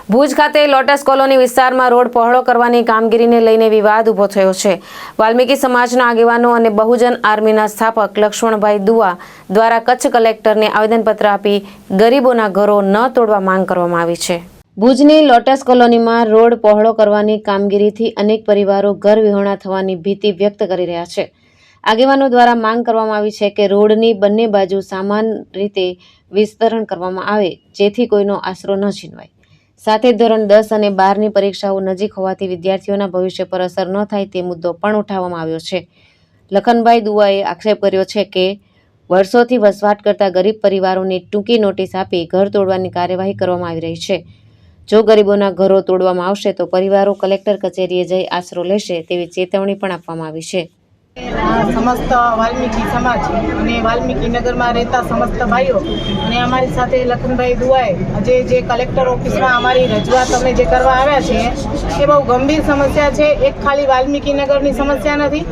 ભુજ ખાતે lotus colony વિસ્તારમાં road પહોળો કરવાની કામગીરીને લઈને વિવાદ ઊભો થયો છે। વાલ્મીકી સમાજના આગેવાનો અને બહુજન આર્મીના સ્થાપક લક્ષ્મણભાઈ દુઆ દ્વારા કચ્છ કલેક્ટરને આવેદનપત્ર આપી ગરીબોના ઘરો ન તોડવા માંગ કરવામાં આવી છે। ભુજની લોટસ કોલોનીમાં રોડ પહોળો કરવાની કામગીરીથી અનેક પરિવારો ઘર વિહોણા થવાની ભીતિ વ્યક્ત કરી રહ્યા છે। આગેવાનો દ્વારા માંગ કરવામાં આવી છે કે રોડની બંને બાજુ સમાન રીતે વિસ્તરણ કરવામાં આવે, જેથી કોઈનો આશરો ન છીનવાય। સાથે ધોરણ 10 અને 12ની પરીક્ષાઓ નજીક હોવાથી વિદ્યાર્થીઓના ભવિષ્ય પર અસર ન થાય તે મુદ્દો પણ ઉઠાવવામાં આવ્યો છે। લખનભાઈ દુઆએ આક્ષેપ કર્યો છે કે વર્ષોથી વસવાટ કરતા ગરીબ પરિવારોને ટૂંકી નોટિસ આપી ઘર તોડવાની કાર્યવાહી કરવામાં આવી રહી છે। જો ગરીબોના ઘરો તોડવામાં આવશે તો પરિવારો કલેક્ટર કચેરીએ જઈ આશરો લેશે તેવી ચેતવણી પણ આપવામાં આવી છે। समस्त वाल्मीकि समाज અને વાલ્મીકી નગરમાં રહેતા સમસ્ત ભાઈઓ અને અમારી સાથે લખનભાઈ દુઆએ આજે જે કલેક્ટર ઓફિસમાં અમારી રજૂઆત અમે જે કરવા આવ્યા છીએ એ બહુ ગંભીર સમસ્યા છે। એક ખાલી વાલ્મીકી નગરની સમસ્યા નથી,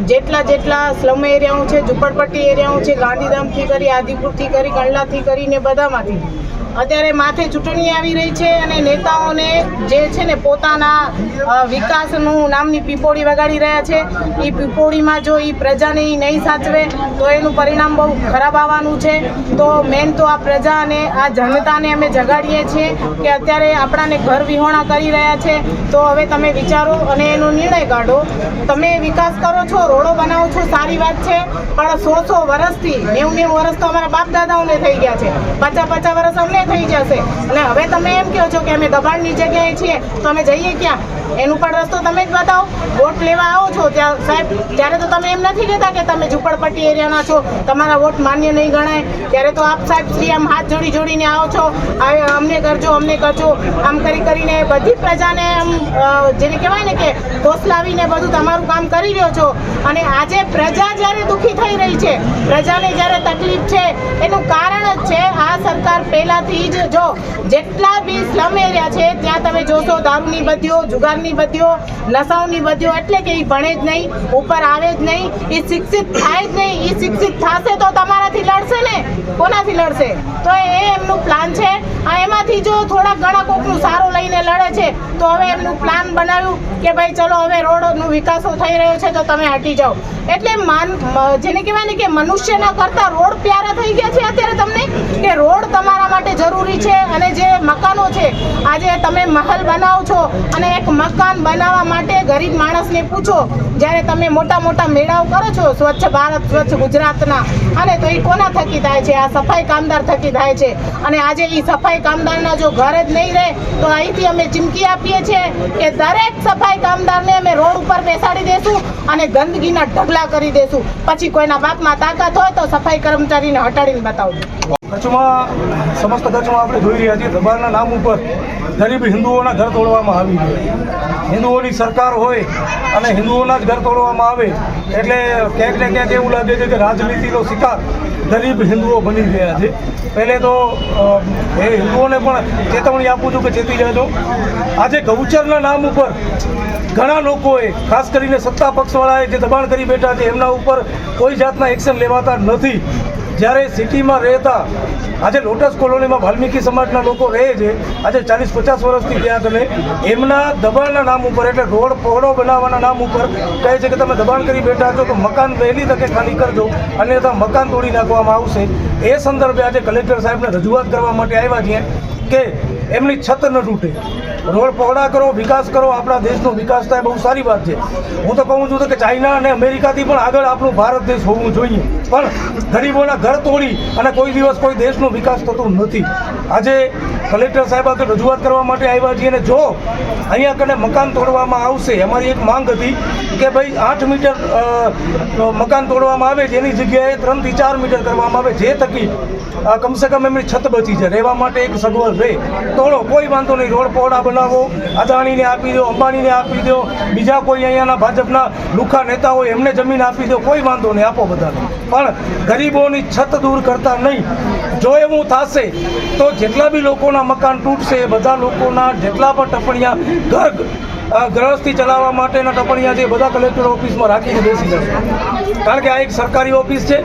જેટલા સ્લમ એરિયાઓ છે, ઝૂંપડપટ્ટી એરિયાઓ છે, ગાંધીધામથી કરી આદિપુરથી કરી કંડલાથી કરીને બધામાંથી અત્યારે માથે ચૂંટણી આવી રહી છે અને નેતાઓને જે છે ને પોતાના વિકાસનું નામની પીપોળી વગાડી રહ્યા છે। એ પીપોળીમાં જો એ પ્રજાને નહીં સાચવે તો એનું પરિણામ બહુ ખરાબ આવવાનું છે। તો મેન તો આ પ્રજાને, આ જનતાને અમે જગાડીએ છીએ કે અત્યારે આપણાને ઘર વિહોણા કરી રહ્યા છે, તો હવે તમે વિચારો અને એનો નિર્ણય કાઢો। તમે વિકાસ કરો છો, રોડો બનાવો છો, સારી વાત છે, પણ 100 વર્ષથી 90 વર્ષ તો અમારા બાપ દાદાઓને થઈ ગયા છે, 50 વર્ષ અમને થઈ જશે અને હવે તમે એમ કહો છો કે અમે દબાણની જગ્યાએ છીએ તો અમે જઈએ ક્યાં? એનું પણ રસ્તો તમે જ બતાવો। વોટ લેવા આવો છો ત્યાં સાહેબ, ત્યારે તો તમે એમ નથી કહેતા કે તમે ઝૂંપડપટ્ટી એરિયાના છો, તમારા વોટ માન્ય નહીં ગણાય। ત્યારે તો આપ સાહેબ શ્રી આમ હાથ જોડીને આવો છો, અમને કરજો આમ કરીને બધી પ્રજાને આમ જેને કહેવાય ને કે હોસલાવીને બધું તમારું કામ કરી રહ્યો છો। અને આજે પ્રજા જ્યારે દુઃખી થઈ રહી છે, પ્રજાને જ્યારે તકલીફ છે, એનું કારણ જ છે આ સરકાર પહેલાથી જ જો જેટલા બી સ્લમ એરિયા છે ત્યાં તમે જોશો દારૂની બધીઓ, જુગારની બધીઓ, નશાઓની બધીઓ, એટલે કે એ ભણે જ નહીં, ઉપર આવે જ નહીં, એ શિક્ષિત થાય જ નહીં। એ શિક્ષિત થશે તો તમારાથી લડશે ને, કોનાથી લડશે? તો એ એમનું પ્લાન છે। એમાંથી જો થોડા ઘણા કોકનું સારું લઈને લડે છે તો હવે એમનું પ્લાન બનાવ્યું કે ભાઈ ચલો હવે રોડનો વિકાસો થઈ રહ્યો છે તો તમે હટી જાઓ। એટલે જેને કહેવાય ને કે મનુષ્યના કરતાં રોડ પ્યારા થઈ ગયા છે અત્યારે તમને, કે રોડ તમારા માટે જરૂરી છે। અને જે મકાનો છે, આજે તમે મહલ બનાવો છો અને એક મકાન બનાવવા માટે ગરીબ માણસને પૂછો, જ્યારે તમે મોટા મેળાઓ કરો છો સ્વચ્છ ભારત, સ્વચ્છ ગુજરાતના, અને તો એ કોના થકી થાય છે? આ સફાઈ કામદાર થકી થાય છે। અને આજે એ સફાઈ કામદારના જો ઘર જ નહીં રહે તો અહીંથી અમે ચીમકી આપીએ છીએ કે દરેક સફાઈ કામદારને અમે રોડ ઉપર બેસાડી દેશું અને ગંદકીના ઢગલા કરી દેશું। પછી કોઈના બાપમાં તાકાત હોય તો સફાઈ કર્મચારીને હટાડીને બતાવજો। કચ્છમાં સમસ્ત કચ્છમાં આપણે જોઈ રહ્યા છીએ દબાણના નામ ઉપર ગરીબ હિન્દુઓના ઘર તોડવામાં આવી છે। હિન્દુઓની સરકાર હોય અને હિન્દુઓના જ ઘર તોડવામાં આવે એટલે ક્યાંક ને ક્યાંક એવું લાગે છે કે રાજનીતિનો શિકાર ગરીબ હિન્દુઓ બની ગયા છે। પહેલે તો એ હિન્દુઓને પણ ચેતવણી આપું છું કે ચેતી જજો। આજે ગૌચરના નામ ઉપર ઘણા લોકોએ, ખાસ કરીને સત્તા પક્ષવાળાએ જે દબાણ કરી બેઠા છે એમના ઉપર કોઈ જાતના એક્શન લેવાતા નથી। જ્યારે સિટીમાં રહેતા આજે લોટસ કોલોનીમાં વાલ્મીકી સમાજના લોકો રહે છે, આજે 40-50 વર્ષથી ત્યાં આગળ એમના દબાણના નામ ઉપર, એટલે રોડ પહોળો બનાવવાના નામ ઉપર કહે છે કે તમે દબાણ કરી બેઠા છો તો મકાન વહેલી તકે ખાલી કરજો, અન્યથા મકાન તોડી નાખવામાં આવશે। એ સંદર્ભે આજે કલેક્ટર સાહેબને રજૂઆત કરવા માટે આવ્યા છીએ કે એમની છત ન તૂટે, રોડ પહોળા કરો, વિકાસ કરો, આપણા દેશનો વિકાસ થાય, બહુ સારી વાત છે। હું તો કહું છું કે ચાઇના અને અમેરિકાથી પણ આગળ આપણું ભારત દેશ હોવું જોઈએ, પણ ગરીબોના ઘર તોડી અને કોઈ દિવસ કોઈ દેશનો વિકાસ થતો નથી। આજે કલેક્ટર સાહેબ આગળ રજૂઆત કરવા માટે આવ્યા છીએ અને જો અહીંયા કને મકાન તોડવામાં આવશે, અમારી એક માંગ હતી કે ભાઈ 8 મીટર મકાન તોડવામાં આવે જેની જગ્યાએ 3 થી 4 મીટર કરવામાં આવે, જે થકી કમસે કમ એમની છત બચી જાય, રહેવા માટે એક સગવડ રહે। તોડો, કોઈ વાંધો નહીં, રોડ પહોળા બનાવો, અદાણીને આપી દો, અંબાણીને આપી દો, બીજા કોઈ અહીંયાના ભાજપના લુખા નેતા હોય એમને જમીન આપી દો, કોઈ વાંધો નહીં, આપો બધાને, પણ ગરીબોની છત દૂર કરતા નહીં। જો એવું થશે તો જેટલા બી લોકોના મકાન તૂટશે, બધા લોકોના જેટલા પણ ટપણિયા ઘર ગૃહસ્થી ચલાવવા માટેના ટપણિયા છે એ બધા કલેક્ટર ઓફિસમાં રાખીને બેસી જશે, કારણ કે આ એક સરકારી ઓફિસ છે,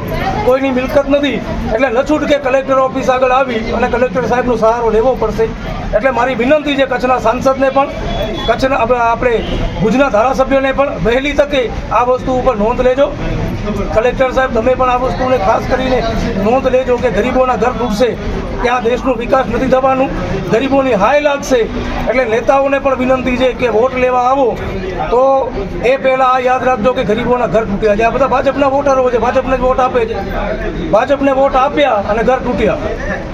કોઈની મિલકત નથી. એટલે લછૂટ કે કલેક્ટર ઓફિસ આગળ આવી અને કલેક્ટર સાહેબનો સહારો લેવો પડશે. એટલે મારી વિનંતી છે કચ્છના સાંસદને પણ, કચ્છના આપણે ભુજના ધારાસભ્યોને પણ વહેલી તકે આ વસ્તુ ઉપર નોંધ લેજો. કલેક્ટર સાહેબ તમે પણ આ વસ્તુને ખાસ કરીને નોંધ લેજો કે ગરીબોના ઘર તૂટશે ત્યાં દેશનો વિકાસ નથી થવાનું, ગરીબોની હાય લાગશે. એટલે નેતાઓને પણ વિનંતી છે કે વોટ લેવા આવો તો એ પહેલાં આ યાદ રાખજો કે ગરીબોના ઘર તૂટ્યા છે. આ બધા ભાજપના વોટરો છે, ભાજપને જ વોટ આપે છે, ભાજપને વોટ આપ્યા અને ઘર તૂટ્યા.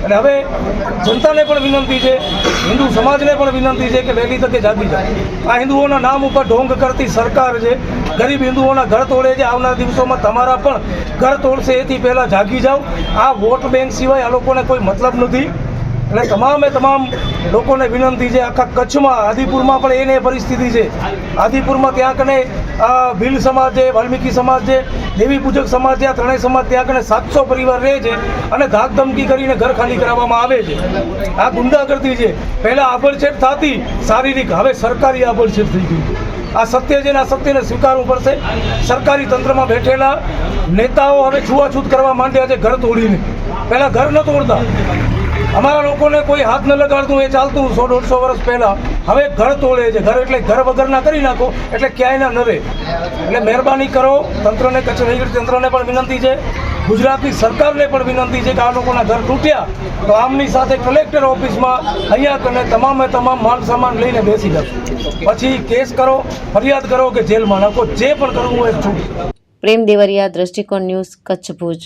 અને હવે જનતાને પણ વિનંતી છે, હિન્દુ સમાજને પણ વિનંતી છે કે વહેલી તકે જાગી જાય. આ હિન્દુઓના નામ ઉપર ઢોંગ કરતી સરકાર છે, ગરીબ હિન્દુઓના ઘર તોડે છે. આવનાર દિવસોમાં તમારા પણ ઘર તોડશે, એથી પહેલાં જાગી જાઓ. આ વોટ બેંક સિવાય આ લોકોને કોઈ મતલબ નથી. એટલે તમામ લોકોને વિનંતી છે. આખા કચ્છમાં આદિપુરમાં પણ એને પરિસ્થિતિ છે. આદિપુરમાં ત્યાં કને ભીલ સમાજ છે, વાલ્મીકી સમાજ છે, દેવી પૂજક સમાજ છે, આ ત્રણેય સમાજ ત્યાં કને 700 પરિવાર રહે છે અને ધાક ધમકી કરીને ઘર ખાલી કરાવવામાં આવે છે. આ ગુંડાગર્દી છે. પહેલાં આબડછેડ થતી શારીરિક, હવે સરકારી આબડછેડ થઈ ગઈ. આ સત્ય છે ને આ સત્યને સ્વીકારવું પડશે. સરકારી તંત્રમાં બેઠેલા નેતાઓ હવે છૂવાછૂત કરવા માંડ્યા છે ઘર તોડીને. પહેલાં ઘર ન તોડતા, અમારા લોકોને કોઈ હાથ ન લગાડતું, એ ચાલતું 100-150 વર્ષ પહેલાં. હવે ઘર તોડે છે. ઘર એટલે ઘર વગરના કરી નાખો એટલે ક્યાંય ના નવે. એટલે મહેરબાની કરો તંત્રને, કચ્છ વહીવટી તંત્રને પણ વિનંતી છે, ગુજરાતની સરકારને પણ વિનંતી છે કે આ લોકોના ઘર તૂટ્યા તો આમની સાથે કલેક્ટર ઓફિસમાં અહીંયા કને તમામ માલ સામાન લઈને બેસી જશે. પછી કેસ કરો, ફરિયાદ કરો કે જેલમાં નાખો, જે પણ કરવું હોય છૂટ. પ્રેમ દેવરિયા, દ્રષ્ટિકોણ ન્યૂઝ, કચ્છ ભુજ.